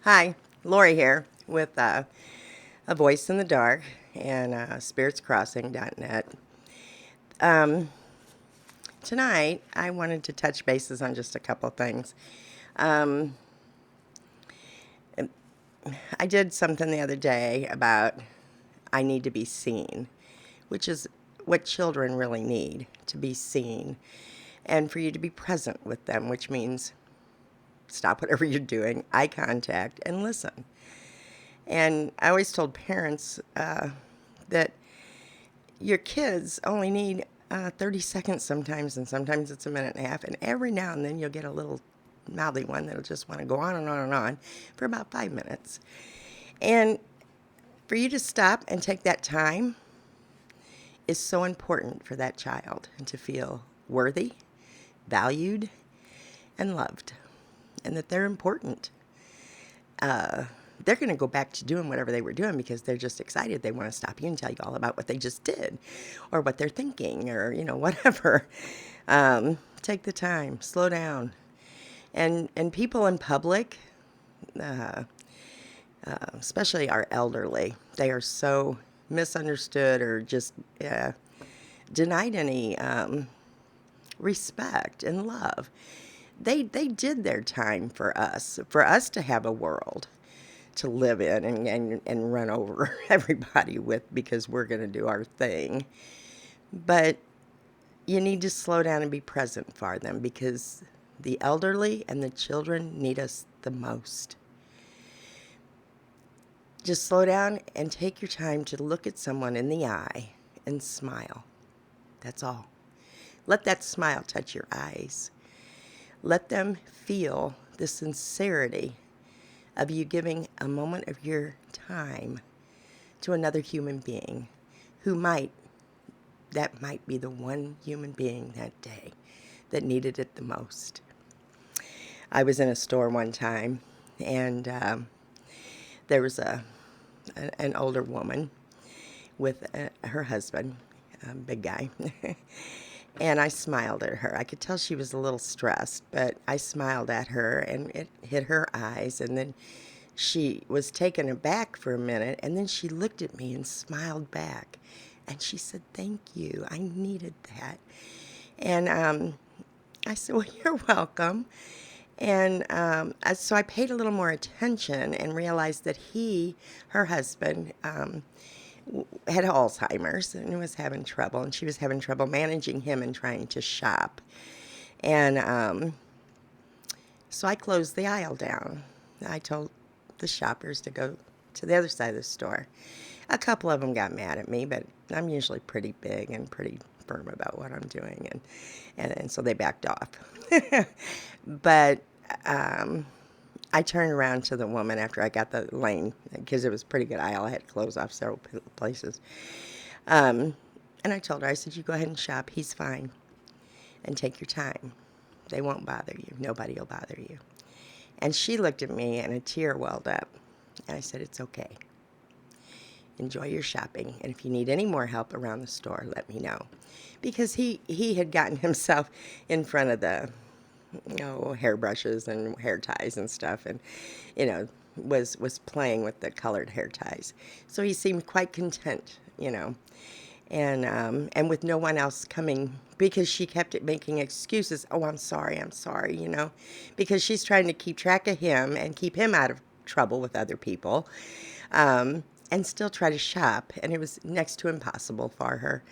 Hi, Lori here with A Voice in the Dark and spiritscrossing.net. Um, Tonight, I wanted to touch bases on just a couple of things. Um, I did something the other day about I need to be seen, which is what children really need, to be seen, and for you to be present with them, which means stop whatever you're doing, eye contact, and listen. And I always told parents that your kids only need 30 seconds sometimes, and sometimes it's a minute and a half. And every now and then you'll get a little mouthy one that'll just want to go on and on and on for about 5 minutes. And for you to stop and take that time is so important for that child and to feel worthy, valued, and loved, and that they're important. They're going to go back to doing whatever they were doing because they're just excited. They want to stop you and tell you all about what they just did or what they're thinking or, whatever. Take the time, slow down. And people in public, uh, especially our elderly, they are so misunderstood or just denied any respect and love. They did their time for us to have a world to live in and run over everybody with because we're going to do our thing. But you need to slow down and be present for them because the elderly and the children need us the most. Just slow down and take your time to look at someone in the eye and smile. That's all. Let that smile touch your eyes. Let them feel the sincerity of you giving a moment of your time to another human being who that might be the one human being that day that needed it the most. I was in a store one time, and there was an older woman with her husband, a big guy. And I smiled at her. I could tell she was a little stressed, but I smiled at her and it hit her eyes. And then she was taken aback for a minute, and then she looked at me and smiled back. And she said, "Thank you. I needed that." And I said, "Well, you're welcome." And so I paid a little more attention and realized that her husband, had Alzheimer's and was having trouble, and she was having trouble managing him and trying to shop. And so I closed the aisle down. I told the shoppers to go to the other side of the store. A couple of them got mad at me, but I'm usually pretty big and pretty firm about what I'm doing, and so they backed off. But I turned around to the woman after I got the lane because it was a pretty good aisle. I had to close off several places. And I told her, I said, "You go ahead and shop. He's fine. And take your time. They won't bother you. Nobody will bother you." And she looked at me and a tear welled up. And I said, "It's okay. Enjoy your shopping. And if you need any more help around the store, let me know." Because he had gotten himself in front of the hairbrushes and hair ties and stuff, and was playing with the colored hair ties. So he seemed quite content, and with no one else coming because she kept making excuses. "Oh, I'm sorry, because she's trying to keep track of him and keep him out of trouble with other people, and still try to shop. And it was next to impossible for her.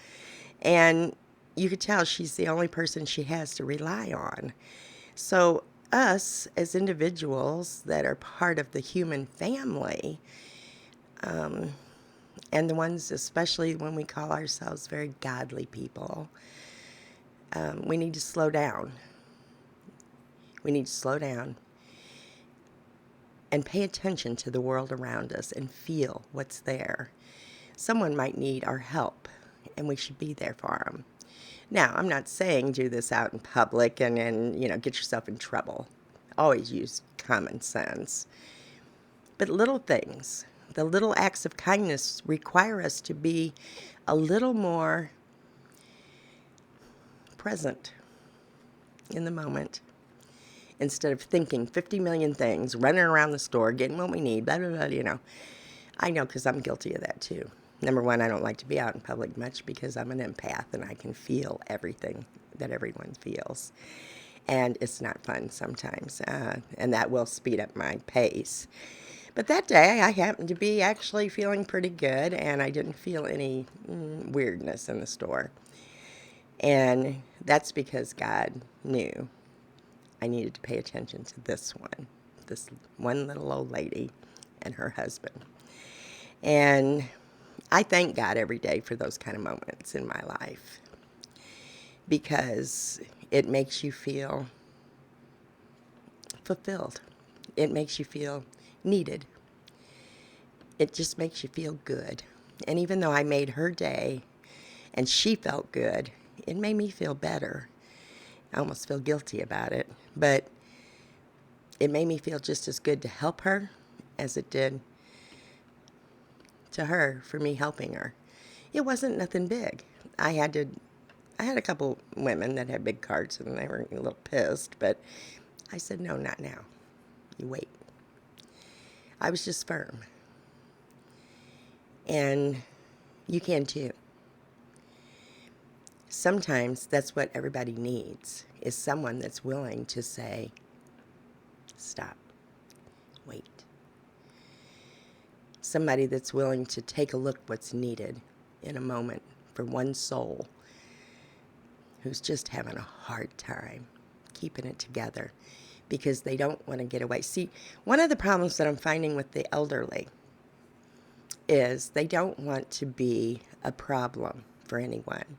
And you could tell she's the only person she has to rely on. So us as individuals that are part of the human family, and the ones especially when we call ourselves very godly people, we need to slow down. We need to slow down and pay attention to the world around us and feel what's there. Someone might need our help, and we should be there for them. Now, I'm not saying do this out in public and get yourself in trouble. Always use common sense. But little things, the little acts of kindness require us to be a little more present in the moment. instead of thinking 50 million things, running around the store, getting what we need, blah, blah, blah, you know. I know because I'm guilty of that too. Number one, I don't like to be out in public much because I'm an empath and I can feel everything that everyone feels. And it's not fun sometimes, and that will speed up my pace. But that day, I happened to be actually feeling pretty good, and I didn't feel any weirdness in the store. And that's because God knew I needed to pay attention to this one little old lady and her husband. And I thank God every day for those kind of moments in my life because it makes you feel fulfilled. It makes you feel needed. It just makes you feel good. And even though I made her day and she felt good, it made me feel better. I almost feel guilty about it, but it made me feel just as good to help her as it did to her for me helping her. It wasn't nothing big. I had a couple women that had big carts and they were a little pissed, but I said, no, not now. You wait. I was just firm. And you can too. Sometimes that's what everybody needs, is someone that's willing to say, stop, wait. Somebody that's willing to take a look what's needed in a moment for one soul who's just having a hard time keeping it together because they don't want to get away. See, one of the problems that I'm finding with the elderly is they don't want to be a problem for anyone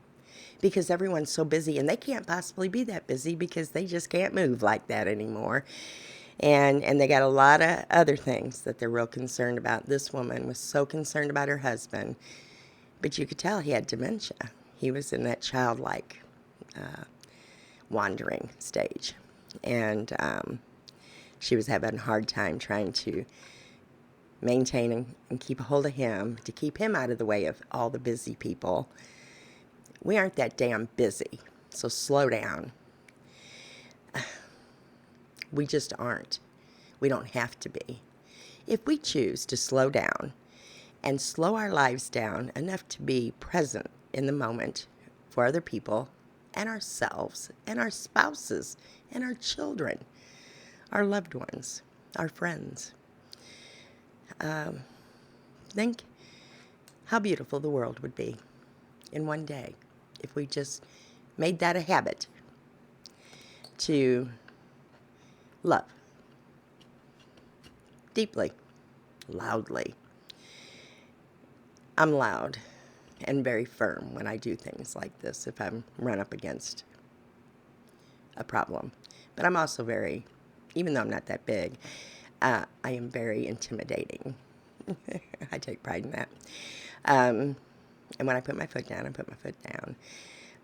because everyone's so busy and they can't possibly be that busy because they just can't move like that anymore. And they got a lot of other things that they're real concerned about. This woman was so concerned about her husband, but you could tell he had dementia. He was in that childlike wandering stage. And she was having a hard time trying to maintain and keep a hold of him, to keep him out of the way of all the busy people. We aren't that damn busy, so slow down. We just aren't. We don't have to be. If we choose to slow down and slow our lives down enough to be present in the moment for other people and ourselves and our spouses and our children, our loved ones, our friends, think how beautiful the world would be in one day if we just made that a habit to love deeply, loudly. I'm loud and very firm when I do things like this if I'm run up against a problem. But I'm also very, even though I'm not that big, I am very intimidating. I take pride in that. And when I put my foot down, I put my foot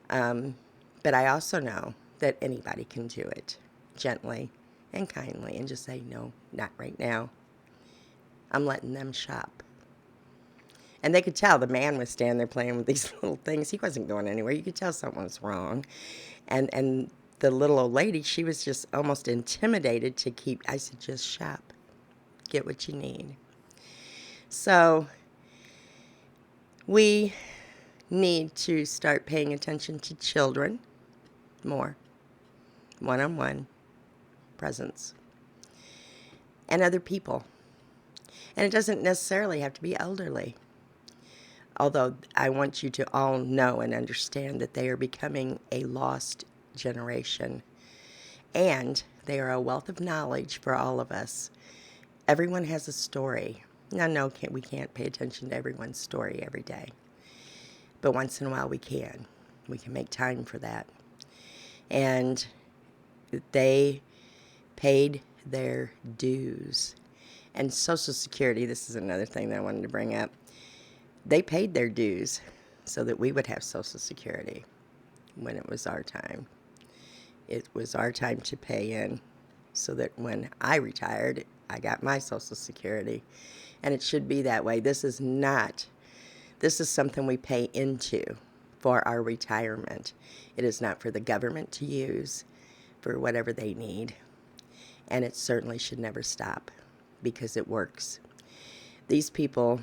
down. But I also know that anybody can do it gently and kindly and just say, no, not right now. I'm letting them shop. And they could tell the man was standing there playing with these little things. He wasn't going anywhere. You could tell something was wrong. And the little old lady, she was just almost intimidated to keep. I said, just shop. Get what you need. So we need to start paying attention to children more. One-on-one presence. And other people. And it doesn't necessarily have to be elderly. Although I want you to all know and understand that they are becoming a lost generation. And they are a wealth of knowledge for all of us. Everyone has a story. Now, no, we can't pay attention to everyone's story every day. But once in a while we can. We can make time for that. And they paid their dues. And Social Security, this is another thing that I wanted to bring up. They paid their dues so that we would have Social Security when it was our time. It was our time to pay in so that when I retired, I got my Social Security. And it should be that way. This is something we pay into for our retirement. It is not for the government to use for whatever they need. And it certainly should never stop because it works. These people,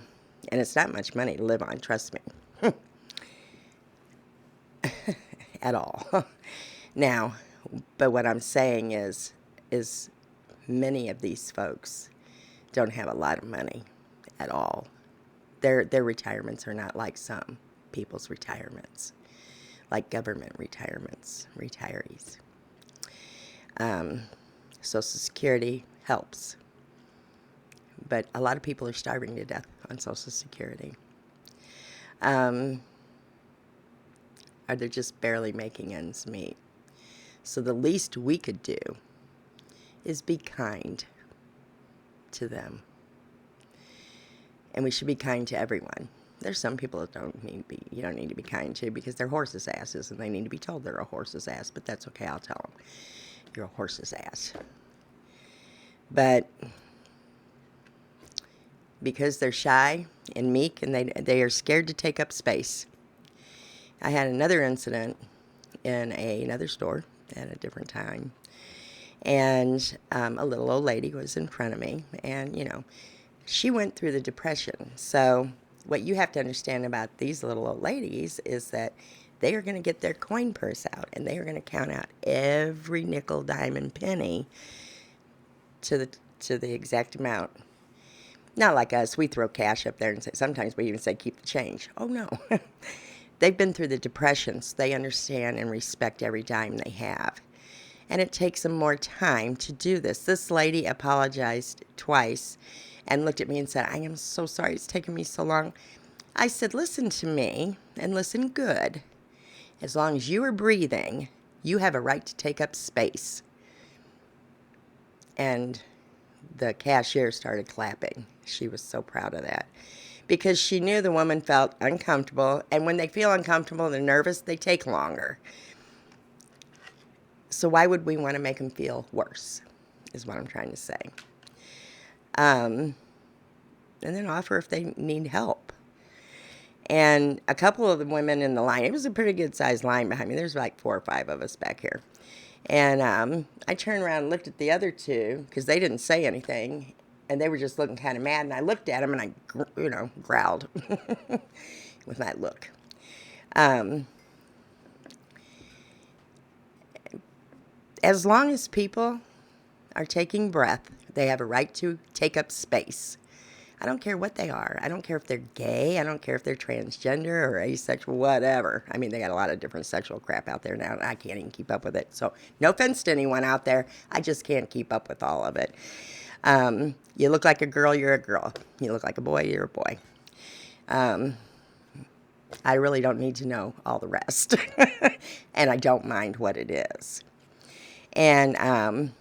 and it's not much money to live on, trust me, at all. Now, but what I'm saying is many of these folks don't have a lot of money at all. Their retirements are not like some people's retirements, like government retirements, retirees. Social Security helps, but a lot of people are starving to death on Social Security. Or they're just barely making ends meet. So the least we could do is be kind to them. And we should be kind to everyone. There's some people that you don't need to be kind to because they're horses' asses and they need to be told they're a horse's ass, but that's okay, I'll tell them. You're a horse's ass. But because they're shy and meek and they are scared to take up space. I had another incident in another store at a different time. And a little old lady was in front of me. And, she went through the Depression. So what you have to understand about these little old ladies is that they are going to get their coin purse out. And they are going to count out every nickel, dime, and penny to the exact amount. Not like us. We throw cash up there and say, sometimes we even say, keep the change. Oh, no. They've been through the Depression, so they understand and respect every dime they have. And it takes them more time to do this. This lady apologized twice and looked at me and said, I am so sorry it's taken me so long. I said, listen to me and listen good. As long as you are breathing, you have a right to take up space. And the cashier started clapping. She was so proud of that. Because she knew the woman felt uncomfortable. And when they feel uncomfortable and they're nervous, they take longer. So why would we want to make them feel worse, is what I'm trying to say. And then offer if they need help. And a couple of the women in the line, it was a pretty good-sized line behind me. There's like 4 or 5 of us back here. And I turned around and looked at the other two because they didn't say anything. And they were just looking kind of mad. And I looked at them and I, growled with my look. As long as people are taking breath, they have a right to take up space. I don't care what they are. I don't care if they're gay. I don't care if they're transgender or asexual, whatever. I mean, they got a lot of different sexual crap out there now, and I can't even keep up with it. So no offense to anyone out there. I just can't keep up with all of it. You look like a girl, you're a girl. You look like a boy, you're a boy. I really don't need to know all the rest. And I don't mind what it is. And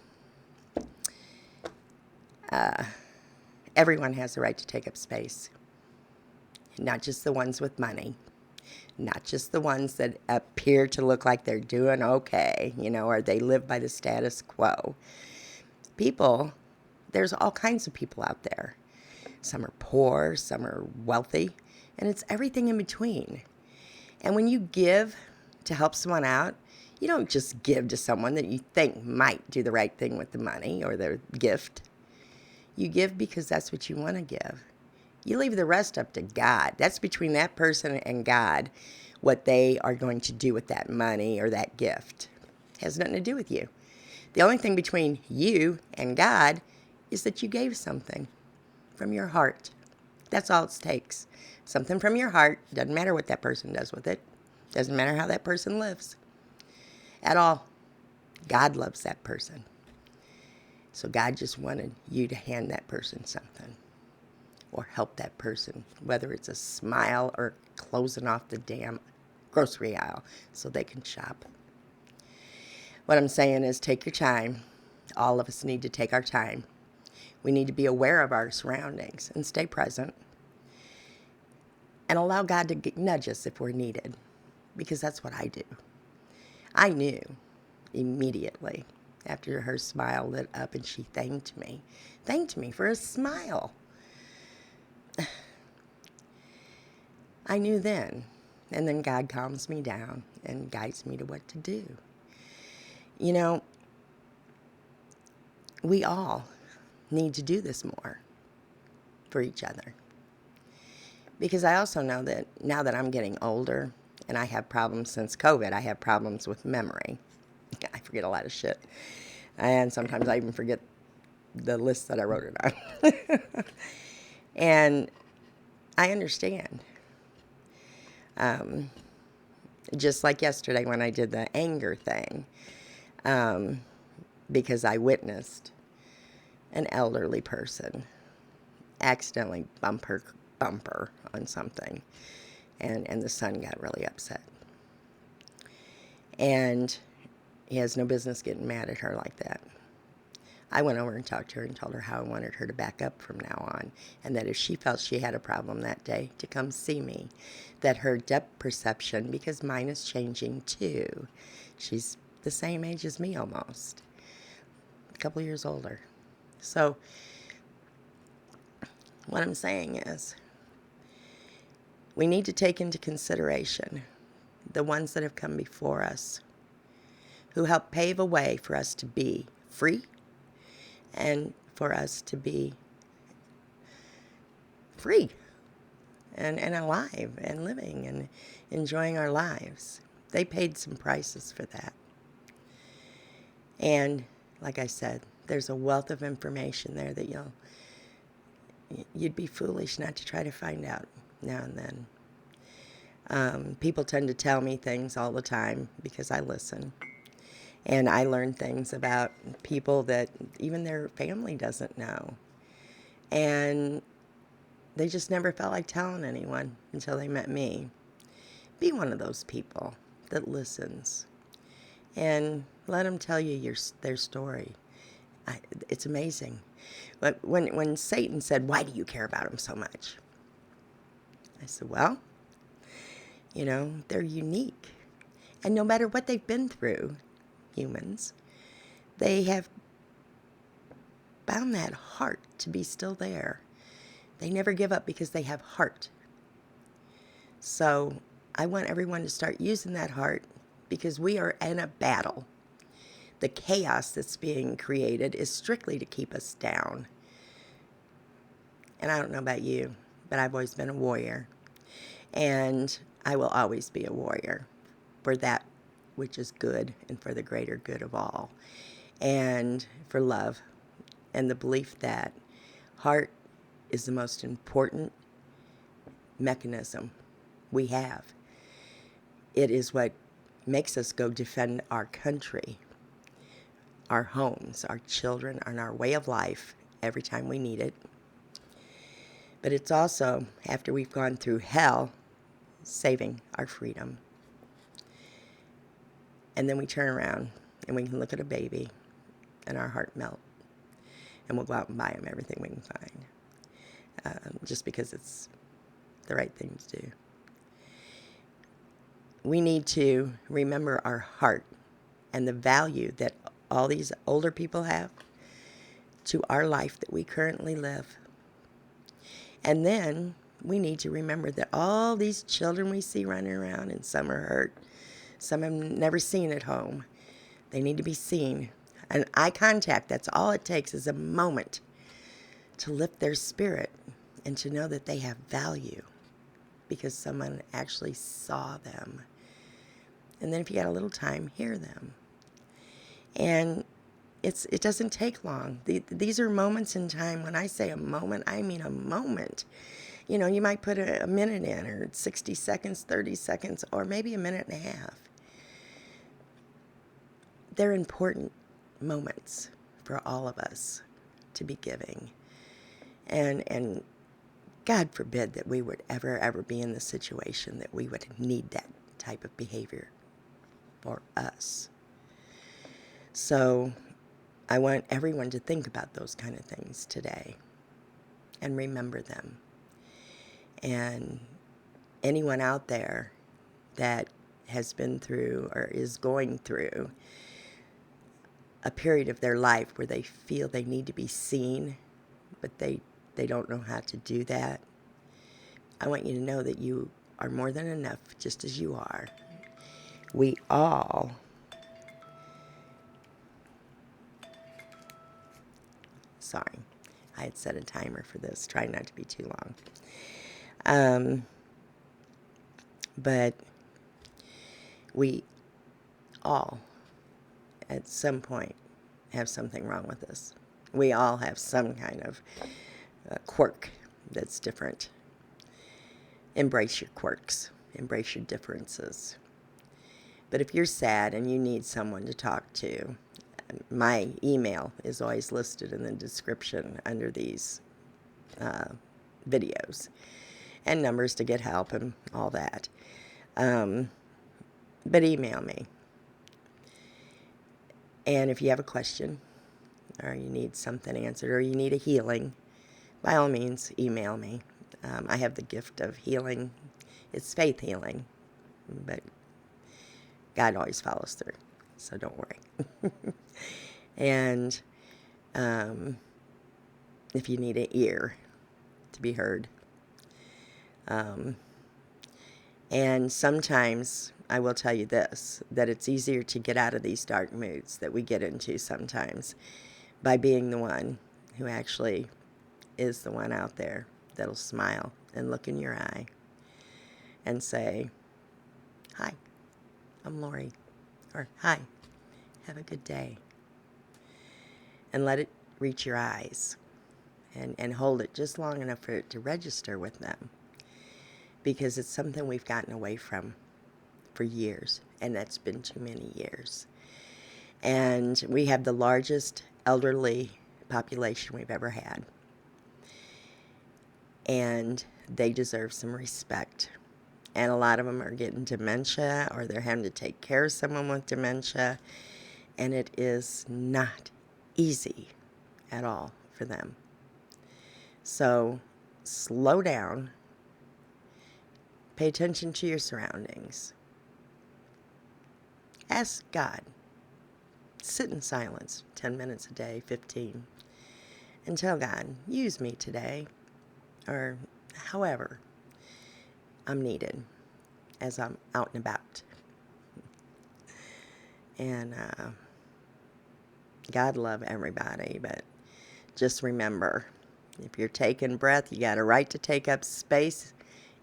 everyone has the right to take up space. Not just the ones with money. Not just the ones that appear to look like they're doing okay, or they live by the status quo. People, there's all kinds of people out there. Some are poor, some are wealthy, and it's everything in between. And when you give to help someone out, you don't just give to someone that you think might do the right thing with the money or their gift. You give because that's what you want to give. You leave the rest up to God. That's between that person and God, what they are going to do with that money or that gift. It has nothing to do with you. The only thing between you and God is that you gave something from your heart. That's all it takes. Something from your heart. Doesn't matter what that person does with it. Doesn't matter how that person lives. At all. God loves that person. So God just wanted you to hand that person something or help that person, whether it's a smile or closing off the damn grocery aisle so they can shop. What I'm saying is take your time. All of us need to take our time. We need to be aware of our surroundings and stay present and allow God to nudge us if we're needed, because that's what I do. I knew immediately after her smile lit up and she thanked me for a smile. I knew then, and then God calms me down and guides me to what to do. we all need to do this more for each other. Because I also know that now that I'm getting older and I have problems since COVID, I have problems with memory. I forget a lot of shit. And sometimes I even forget the list that I wrote it on. And I understand. Just like yesterday when I did the anger thing, because I witnessed an elderly person accidentally bumper on something, and the son got really upset. And he has no business getting mad at her like that. I went over and talked to her and told her how I wanted her to back up from now on, and that if she felt she had a problem that day, to come see me. That her depth perception, because mine is changing too. She's the same age as me almost, a couple years older. So what I'm saying is, we need to take into consideration the ones that have come before us, who helped pave a way for us to be free and for us to be free and alive and living and enjoying our lives. They paid some prices for that. And like I said, there's a wealth of information there that you'd be foolish not to try to find out now and then. People tend to tell me things all the time because I listen. And I learn things about people that even their family doesn't know. And they just never felt like telling anyone until they met me. Be one of those people that listens and let them tell you their story. It's amazing. But when Satan said, "Why do you care about them so much?" I said, well, they're unique. And no matter what they've been through, humans, they have found that heart to be still there. They never give up because they have heart. So I want everyone to start using that heart, because we are in a battle. The chaos that's being created is strictly to keep us down. And I don't know about you, but I've always been a warrior. And I will always be a warrior for that which is good and for the greater good of all. And for love and the belief that heart is the most important mechanism we have. It is what makes us go defend our country, our homes, our children, and our way of life every time we need it. But it's also, after we've gone through hell, saving our freedom. And then we turn around and we can look at a baby and our heart melt. And we'll go out and buy them everything we can find, just because it's the right thing to do. We need to remember our heart and the value that all these older people have to our life that we currently live. And then we need to remember that all these children we see running around, and some are hurt, some have never seen at home, they need to be seen. And eye contact, that's all it takes, is a moment to lift their spirit and to know that they have value because someone actually saw them. And then if you got a little time, hear them. And it doesn't take long. These are moments in time. When I say a moment, I mean a moment. You might put a minute in, or 60 seconds, 30 seconds, or maybe a minute and a half. They're important moments for all of us to be giving. And God forbid that we would ever be in the situation that we would need that type of behavior for us. So I want everyone to think about those kind of things today and remember them. And anyone out there that has been through or is going through a period of their life where they feel they need to be seen, but they don't know how to do that, I want you to know that you are more than enough just as you are. We all Sorry. I had set a timer for this. Try not to be too long. But we all, at some point, have something wrong with us. We all have some kind of quirk that's different. Embrace your quirks. Embrace your differences. But if you're sad and you need someone to talk to, my email is always listed in the description under these videos, and numbers to get help and all that. But email me. And if you have a question, or you need something answered, or you need a healing, by all means, email me. I have the gift of healing. It's faith healing, but God always follows through, so don't worry. And if you need an ear to be heard. And sometimes, I will tell you this, that it's easier to get out of these dark moods that we get into sometimes by being the one who actually is the one out there that'll smile and look in your eye and say, "Hi, I'm Lori," or "Hi, have a good day." And let it reach your eyes and hold it just long enough for it to register with them, because it's something we've gotten away from for years, and that's been too many years. And we have the largest elderly population we've ever had, and they deserve some respect. And a lot of them are getting dementia, or they're having to take care of someone with dementia, and it is not easy at all for them. So slow down, pay attention to your surroundings, ask God, sit in silence 10 minutes a day, 15, and tell God, use me today, or however I'm needed as I'm out and about. And God love everybody, but just remember, if you're taking breath, you got a right to take up space.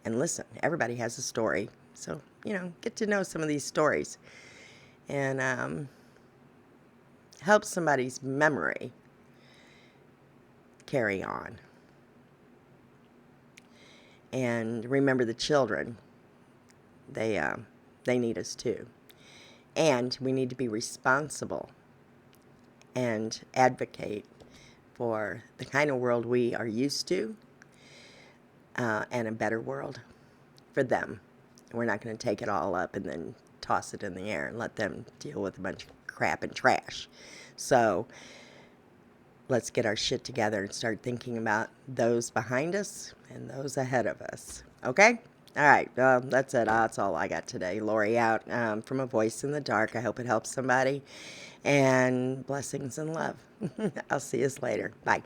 And listen, everybody has a story. So, get to know some of these stories. And help somebody's memory carry on. And remember the children. They need us too. And we need to be responsible and advocate for the kind of world we are used to, and a better world for them. We're not going to take it all up and then toss it in the air and let them deal with a bunch of crap and trash. So let's get our shit together and start thinking about those behind us and those ahead of us. Okay? All right. That's it. That's all I got today. Lori out from A Voice in the Dark. I hope it helps somebody. And blessings and love. I'll see you later. Bye.